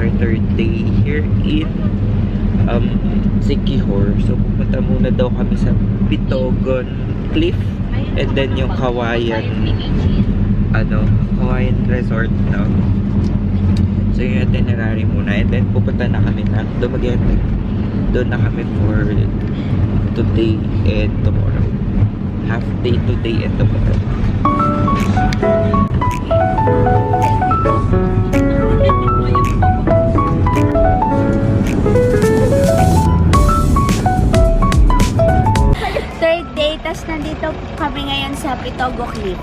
our third day here in Siquijor. So pupunta muna daw kami sa Pitogon Cliff and then yung Kawayan Kawayan Resort daw. So yung itinerary muna and then pupunta na kami na Dumaguete. Doon na kami for today and tomorrow. Half day today and tomorrow. Third day, tas nandito kami ngayon sa Pitogo Cliff.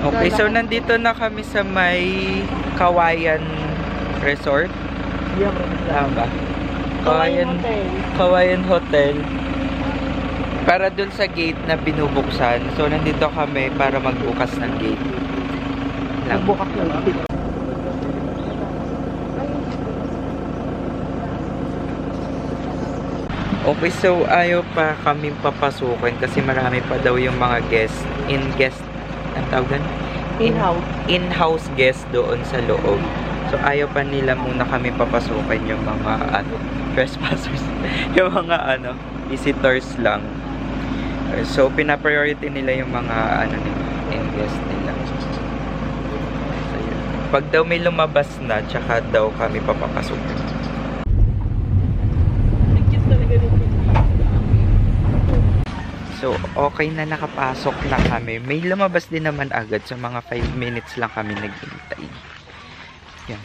Okay, so nandito na kami sa may Kawayan Resort. Tama. Kawayan Hotel. Para dun sa gate na binubuksan. So nandito kami para magbukas ng gate. Magbukas ng gate. Okay, so ayaw pa kaming papasukin kasi marami pa daw yung mga guest. Ang tawag in-house guest doon sa loob. So ayaw pa nila muna kami papasukin yung mga trespassers. Yung mga visitors lang. So pina-priority nila yung mga in-guest nila. So, yun. Pag daw may lumabas na, tsaka daw kami papapasukin. So, okay na nakapasok na kami. May lumabas din naman agad. So, mga 5 minutes lang kami naghintay. Yan.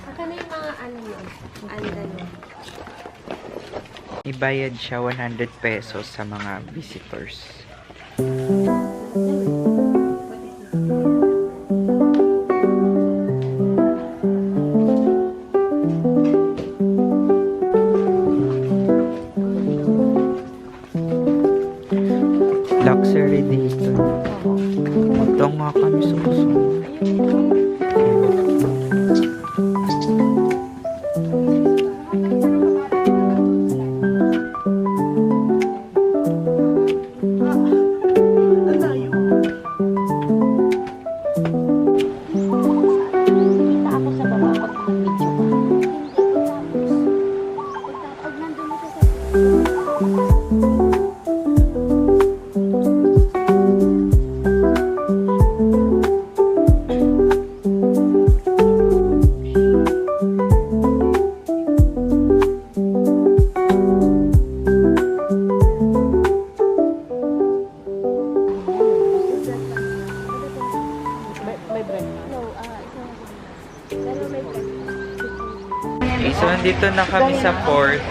Saka na yung mga Ibayad siya 100 pesos sa mga visitors. Luxury dito. Ito nga kami susunod. Okay, so nandito na kami sa port.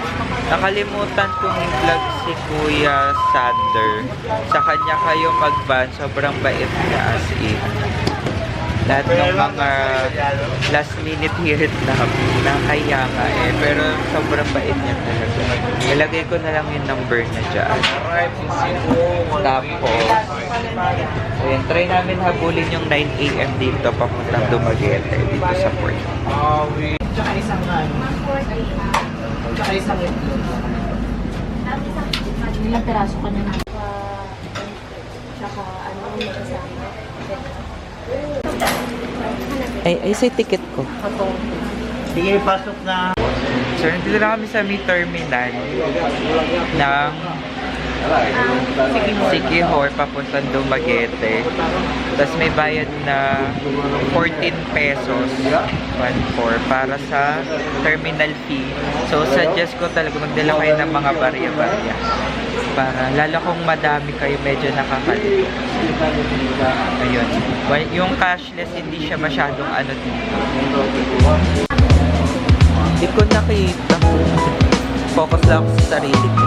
Nakalimutan kong i-vlog si Kuya Sander. Sa kanya kayo mag-van. Sobrang bait niya as in. Lahat ng mga last minute hirit na nakaya nga eh. Pero sobrang bait niya talaga. Ilagay ko na lang yung number na dyan. Tapos Ayan, try namin habulin yung 9 AM dito papuntang Dumaguete dito sa port. Tsaka isang Tsaka isang Ilang peraso ka na lang. Tsaka ano, may kasama. Ay, sa ticket ko. Sige, pasok na. So, nandito na kami sa may terminal ng Siquijor papuntang Dumaguete. Tapos may bayad na 14 pesos 1/4 para sa terminal fee. So, suggest ko talaga magdala kayo ng mga barya-barya. Para lalo kung madami kayo, medyo nakakalito. Ayun. Yung cashless, hindi siya masyadong ano dito. Hindi ko nakita. Focus lang ako sa sarili ko.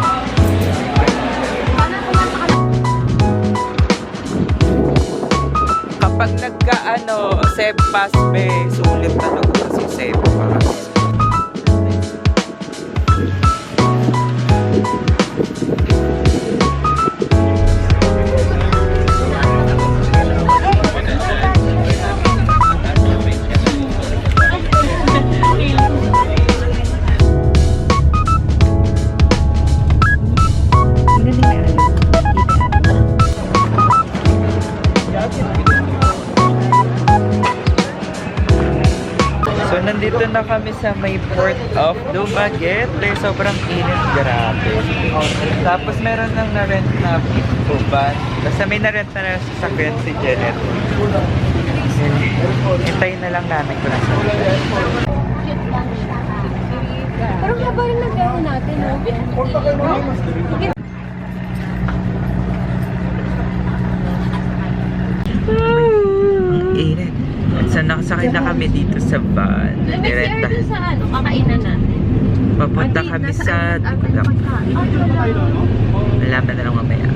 Kapag nagka-ano, save pass be, sulit talaga kasi save pass. So, nandito na kami sa may port of Dumaguete. Sobrang init, grabe. Tapos, meron nang na-rent na van. Basta may na-rent na sasakyan si Janet. Hintayin na lang namin kung nasa. Parang haba rin nag-ano natin, no? Init. So, nakasakay na kami dito sa van. Nirenta. Sa ano, kakainan natin. Papunta kami sa Dumaguete. Malaman na lang mamaya.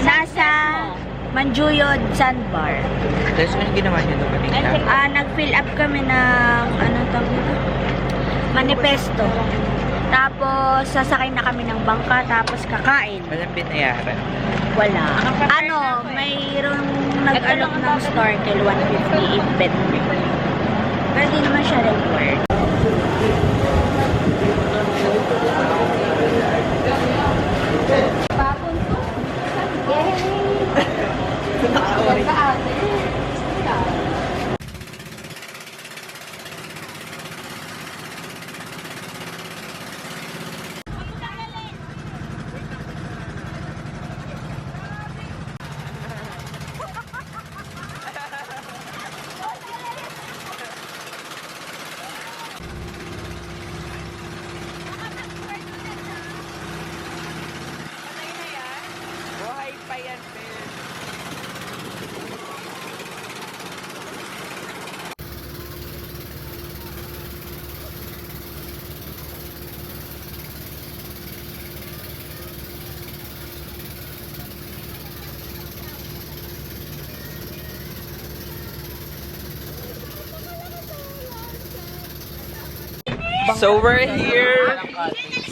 Nasa Manjuyod Sandbar. Tapos ano ginawa niyo doon kanina? Nag-fill up kami ng ano tawag nito? Manifesto. Tapos sasakay na kami ng bangka tapos kakain. Walang binayaran. Wala. Mayroong nag-alok ng snorkel 150 event. Pero di naman siya reward. Buhay pa yan, Phil. So we're here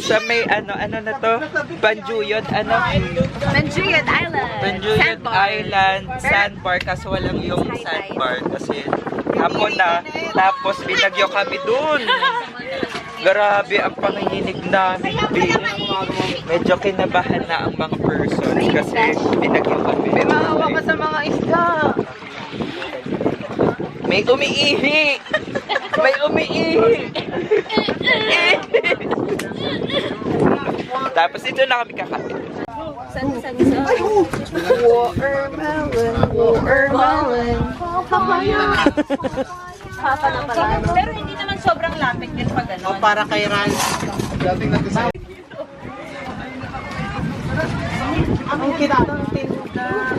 sa may ano na to? Banjuyod, ano? Manjuyod Island. Banjuyod Sandbar. Island, Sandbar, kaso walang yung sandbar kasi hapon na, tapos binagyo kami dun. Grabe ang panginginig namin, babe. Medyo kinabahan na ang mga persons kasi binagyo kami. May maawa ka sa mga isda. May umiihi! May umiihi! Tapos ito na kami kakain. Watermelon. Pero hindi naman sobrang lapit din pag ano. Para kay Ran. Ang kita ng tindahan.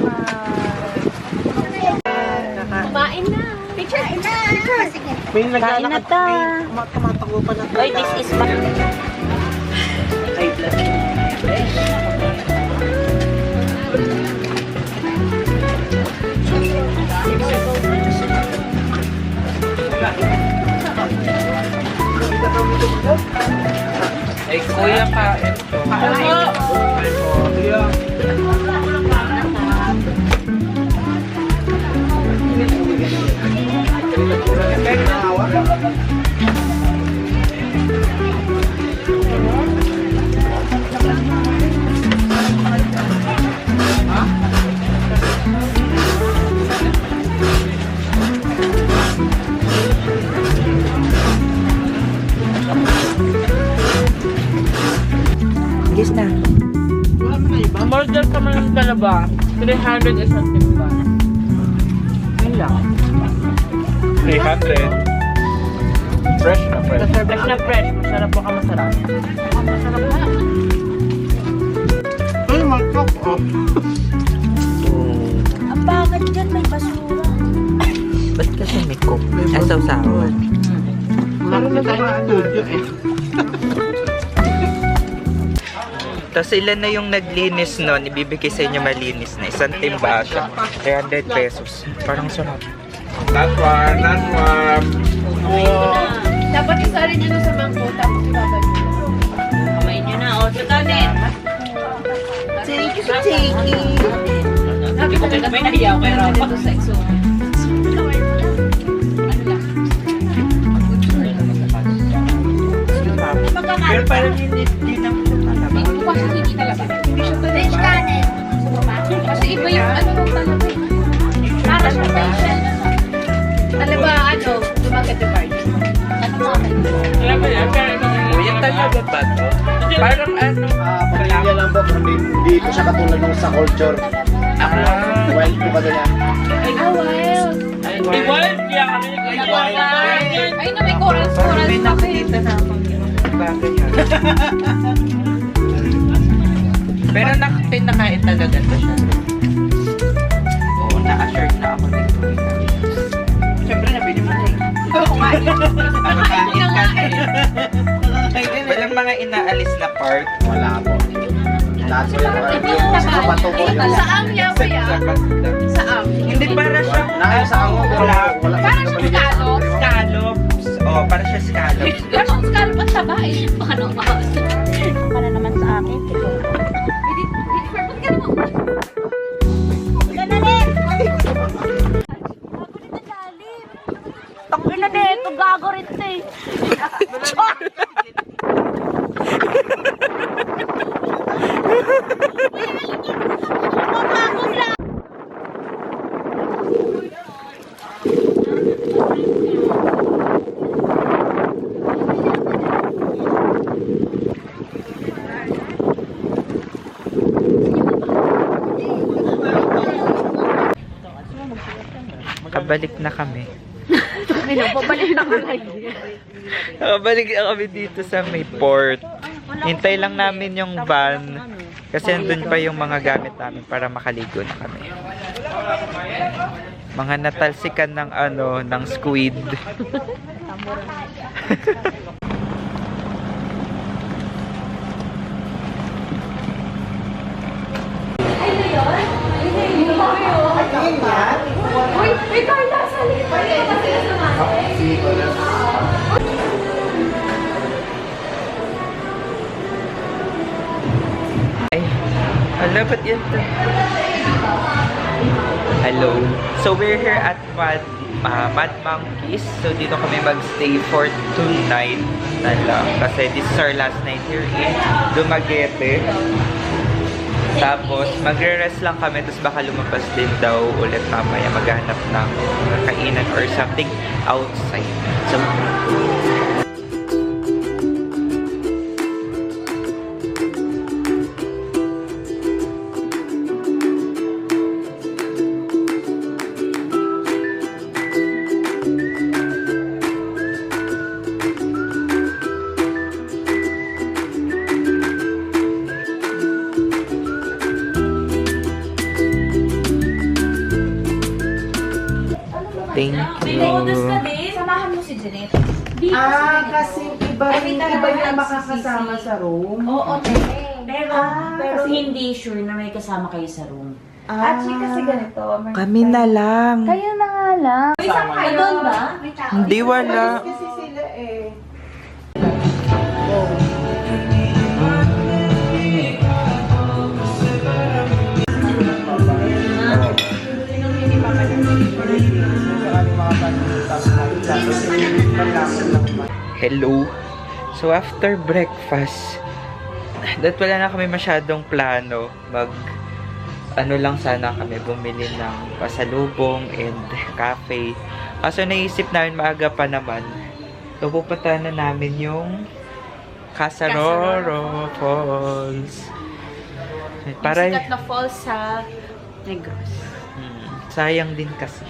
Sige. May Kain na naglalakad. ta. May tumatakbo pa na. Oy, this is my... Ay, Ay, kuya kain. Yes na. Order ka man ng dalawa. 300 isang timba. Yun lang. 300. Fresh na fresh. Fresh na fresh. Masarap po ka masarap. Masarap na. ay, magkok. Oh. Ang bakit dyan, may basura. Ba't kasi may cook? Asaw-sawan. Meron na tayong studio eh. Tapos ilan na yung naglinis nun, ibibigay sa inyo malinis na. Isang timba siya. 300 pesos. Parang sarap. Last one, last one. Dapat isa rin yun sa mangko. Tapos ibabay nyo. Kamay nyo na. O, sutanin. Thank you, thank you. Sabi ko kaya may nahiyaw kay Rafa. Ito sa exo. Pero parang hindi naman siya talaga. Ito kasi hindi talaga. Hindi siya talaga. Fish cannon. Kasi iba yung ano nung talaga. Para siya facial. Alam ba, ano, dumagat yung card. Ano mga alam mo yan? Kuya talaga ba to? Parang ano? Pamilya lang po. Hindi ko siya katulad nung sa culture. Wild po ka nila. Ah, wild. Wild? Kaya kami nag-wild. Ay, na may corals May nakikita na akong bagay yan. Pero pinakain talaga to siya. Oo, na-assured na ako dito. Siyempre, nabili mo na eh. Nakakain ka na eh. Walang mga inaalis na part. Wala po. Lahat po yung sa sapato ko. Saang yaw kaya? Saang? Hindi para siya. Nakain sa ako. Wala. Parang scallops. Scallops. Oo, para siya scallops. Parang scallop ang taba eh. Paano ba? Para naman sa akin. Tangina na ito, gago rin ito eh. Kabalik na kami. Pabalik na kami. Nakabalik na kami dito sa may port. Hintay lang namin yung van. Kasi andun pa yung mga gamit namin para makaligo na kami. Mga natalsikan ng ano, ng squid. Ay, ala, ba't yan to? Hello. So, we're here at Mad Monkeys. So, dito kami magstay for 2 nights na lang. Kasi this is our last night here in Dumaguete. Tapos, magre-rest lang kami. Tapos, baka lumabas din daw ulit mamaya. Maghanap ng kainan or something outside. So, thank you. si Jeanette. Kasi iba yung makakasama sa room. Oo, Pero hindi sure na may kasama kayo sa room. Actually, kasi ganito. Kami na lang. Kayo na nga lang. Doon ba? Hindi wala. Kasi sila eh. Hello. So after breakfast, that wala na kami masyadong plano. Ano lang sana kami bumili ng pasalubong and cafe. Kaso naisip namin maaga pa naman. So pupuntahan na namin yung Casaroro Falls. Para Sikat na falls sa Negros. sayang din kasi.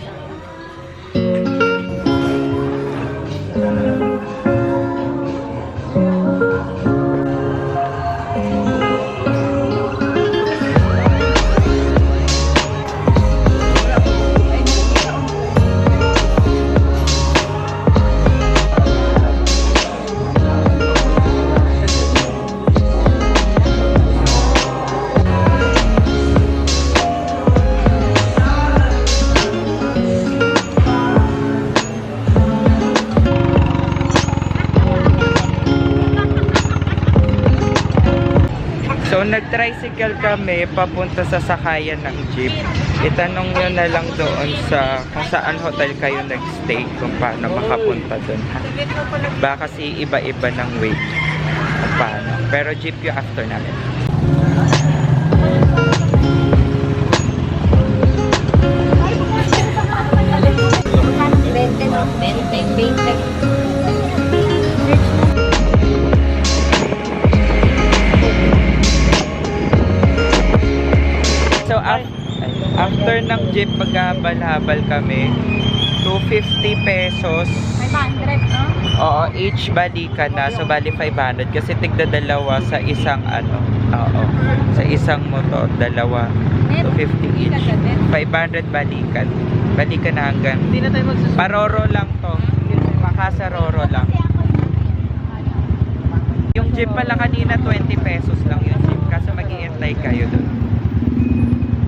So, nag-tricycle kami papunta sa sakayan ng jeep. Itanong nyo na lang doon sa kung saan hotel kayo nag-stay kung paano makapunta doon. Baka kasi iba-iba ng way kung paano. Pero jeep yung after namin. So, after ng jeep, maghahabal-habal kami. 250 pesos. 500, no? Oo, each balikan na. So, bali 500. Kasi tigda dalawa sa isang ano. Oo. Sa isang motor, dalawa. 250 each. 500 balikan. Balikan na hanggang. Hindi na tayo magsusunod. Paroro lang to. Makasaroro lang. Yung jeep pala kanina 20 pesos lang yung jeep. Kaso mag-i-entay kayo dun.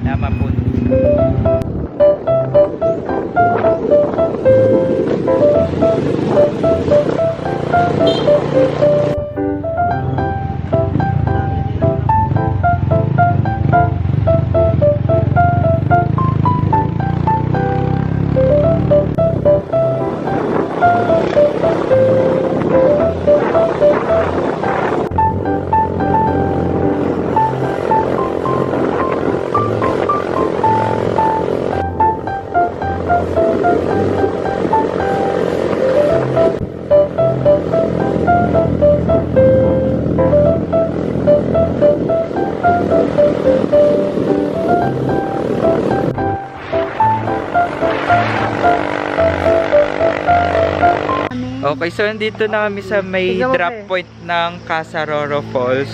Tama po. Okay, so nandito na kami sa may drop point ng Casaroro Falls.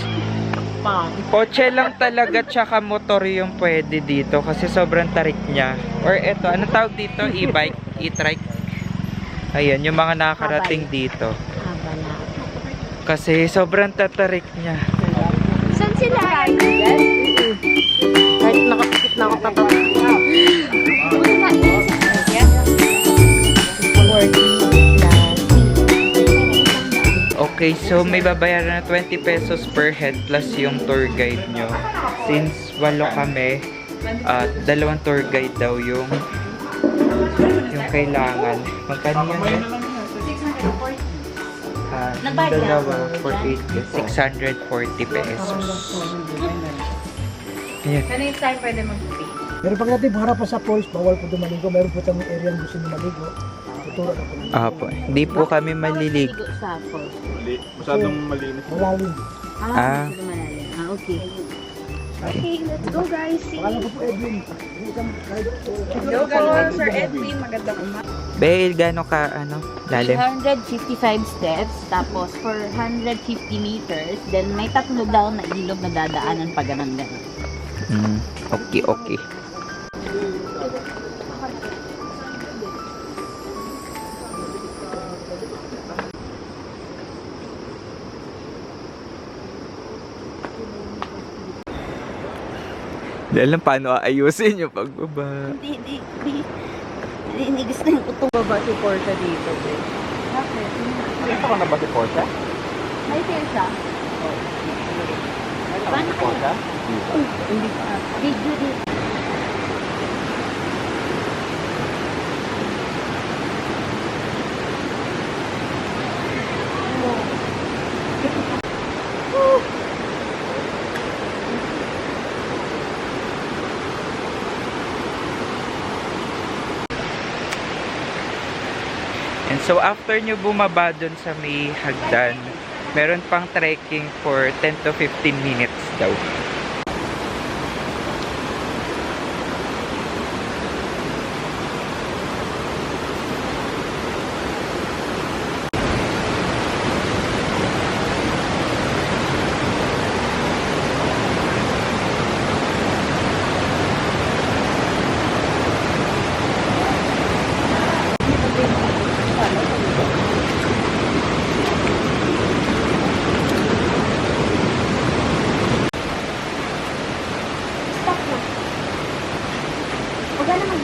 Kotse lang talaga tsaka motor yung pwede dito kasi sobrang tarik niya. Or eto, anong tawag dito? E-bike? E-trike? Ayan, yung mga nakakarating dito. Kasi sobrang tatarik niya. Saan sila? Kahit nakapikit na ako tatatak. Okay, so may babayaran na 20 pesos per head plus yung tour guide nyo. Since 8 kami, dalawang tour guide daw yung kailangan. Magkano yan? Dalawa for 8 640 pesos. Ayan. Ano yung time pwede mag-pay? Pero pag natin harap pa sa falls, bawal po dumaligo. Meron po tayong area na gusto nyo maligo. Tuturo na po. Po, hindi po kami maliligo. Sa falls. Masyadong malinis. Malalim. Okay. Okay, let's go guys. Pakala ko po Edwin. Hello po, Sir Edwin. Magandang umaga. Bail, gano'n ka, lalim? 355 steps, tapos for 150 meters, then may tatlo daw na ilog na dadaanan pa ganun-ganun. Okay, okay. Hindi alam paano aayusin yung pagbaba. Hindi gusto yung utong. Baba si Porta dito. Bakit? Ito ka na ba si Porta? May sale siya? Paano kaya? Porta? Hindi pa. Video dito. And so after nyo bumaba dun sa may hagdan, meron pang trekking for 10 to 15 minutes daw. Stop na. Huwag na mag...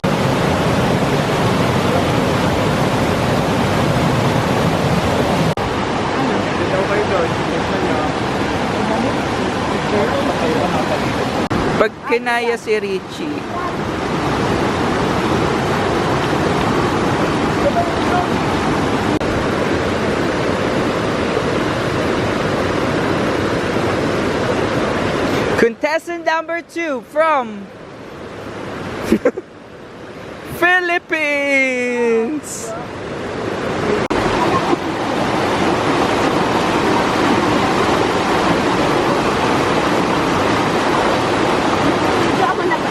Ikaw kayo doon. Gusto nyo? Pag kinaya si Richie, contestant number 2 from Philippines. Video ako na ba?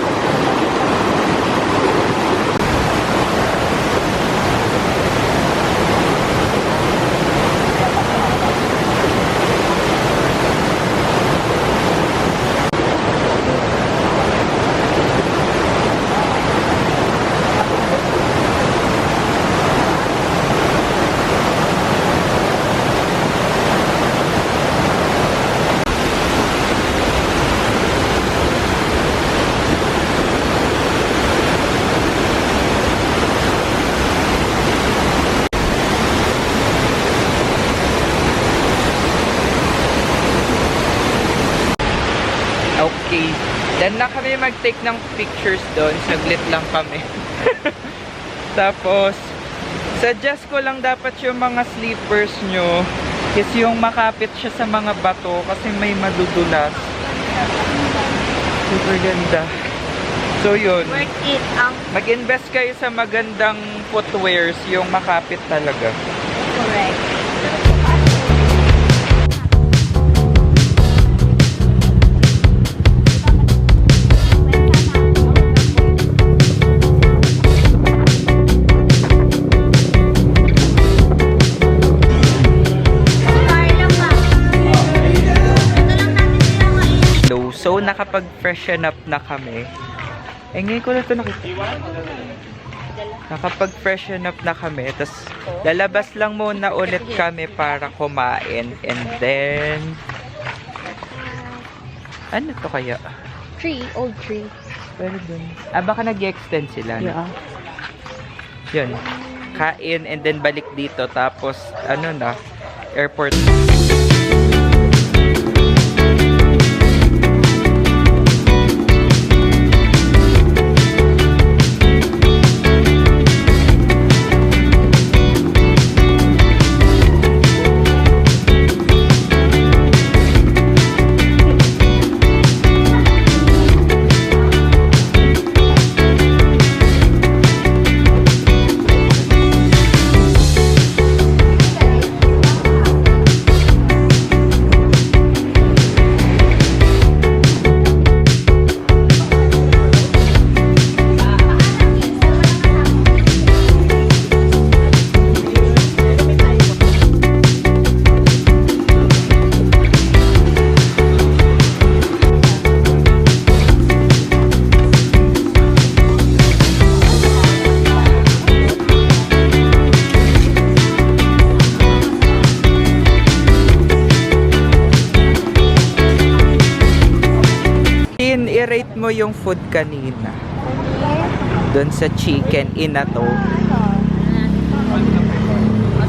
Okay. Then na kami mag-take ng pictures doon. Saglit lang kami. Tapos, suggest ko lang dapat yung mga sleepers nyo is yung makapit siya sa mga bato kasi may madudulas. Super ganda. So yun. Worth it ang Mag-invest kayo sa magandang footwears yung makapit talaga. correct. So, nakapag-freshen up na kami. Eh, ngayon ko na ito nakita. Nakapag-freshen up na kami. Tapos, lalabas lang muna ulit kami para kumain. And then, ano to kaya? Tree, old tree. Pero dun. Baka nag-extend sila. No? Yeah. Yun. Kain and then balik dito. Tapos, ano na, airport. yung food kanina. Doon sa chicken inato.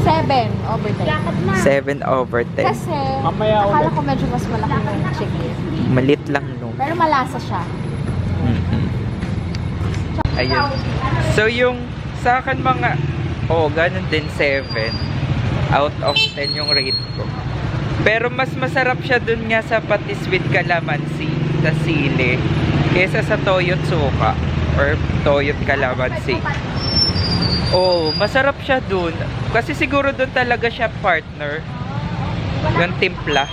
7 over 10. 7 over 10. Kasi, Mamaya akala ulit. ko medyo mas malaki yung chicken. Malit lang no. Pero malasa siya. Ayun. So yung sa akin mga ganun din 7 out of 10 yung rate ko. Pero mas masarap siya dun nga sa patis with calamansi sa sili kaysa sa toyot suka or toyot calamansi. Masarap siya dun. Kasi siguro dun talaga siya partner. Yung timpla.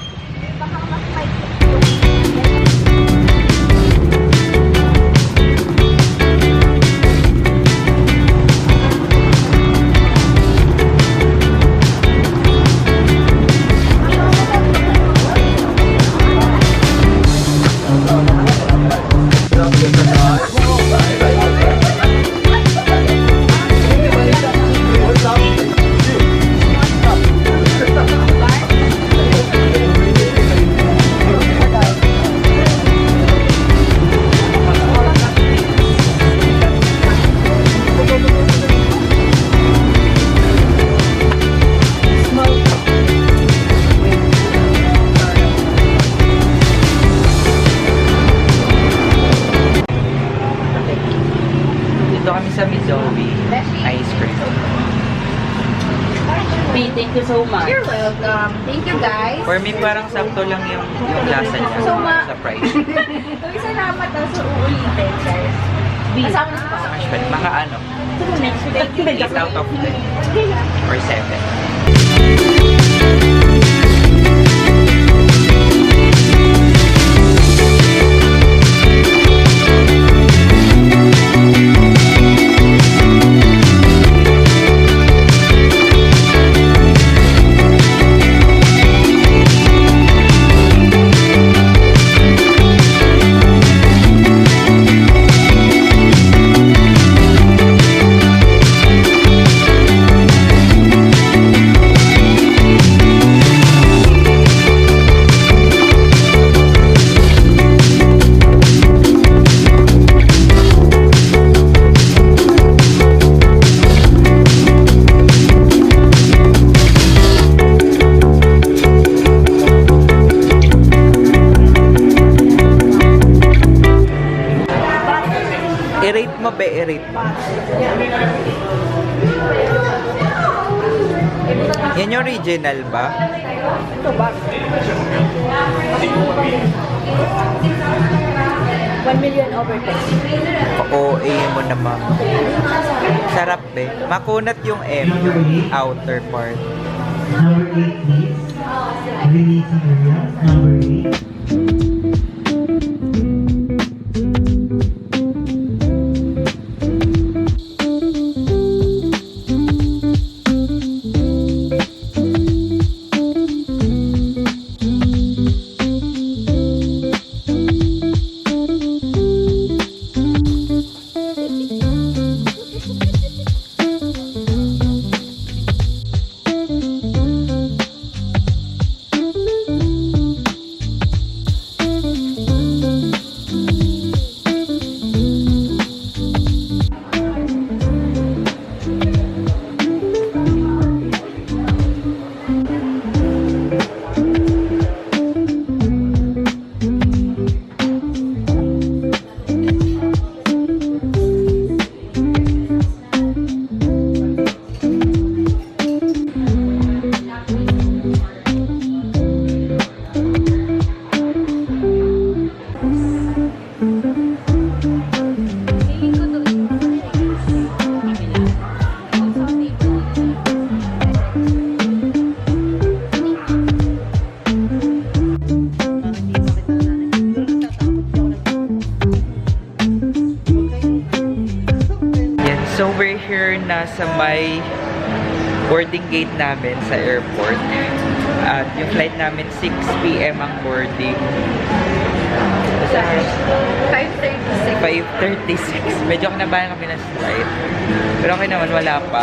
Dito kami sa Midori Ice Cream. Thank you so much. You're welcome. Thank you, guys. For me, parang sakto lang yung lasa niya sa price. Salamat daw sa uulitin, guys. Kasama na pa. Actually, mga 8 out of 10 or 7. I-rate mo ba? I-rate mo. Yan yung original ba? Ito ba? 1 million over 10. OA mo naman. Sarap eh. Makunat yung M, yung outer part. Number 8, please. Releasing area. Number 8. So we're here na sa may boarding gate namin sa airport. At yung flight namin 6 PM ang boarding. 5:36. Medyo kinabahan kami ng flight. Pero okay naman, wala pa.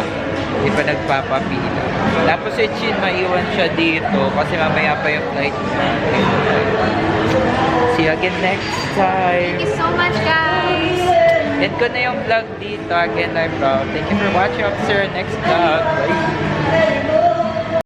Hindi pa nagpapapila. Tapos si Chin, maiwan siya dito kasi mamaya pa yung flight natin. See you again next time. Thank you so much, guys! End ko na yung vlog dito. Again, I'm proud. Thank you for watching. I'll see you next vlog. Bye!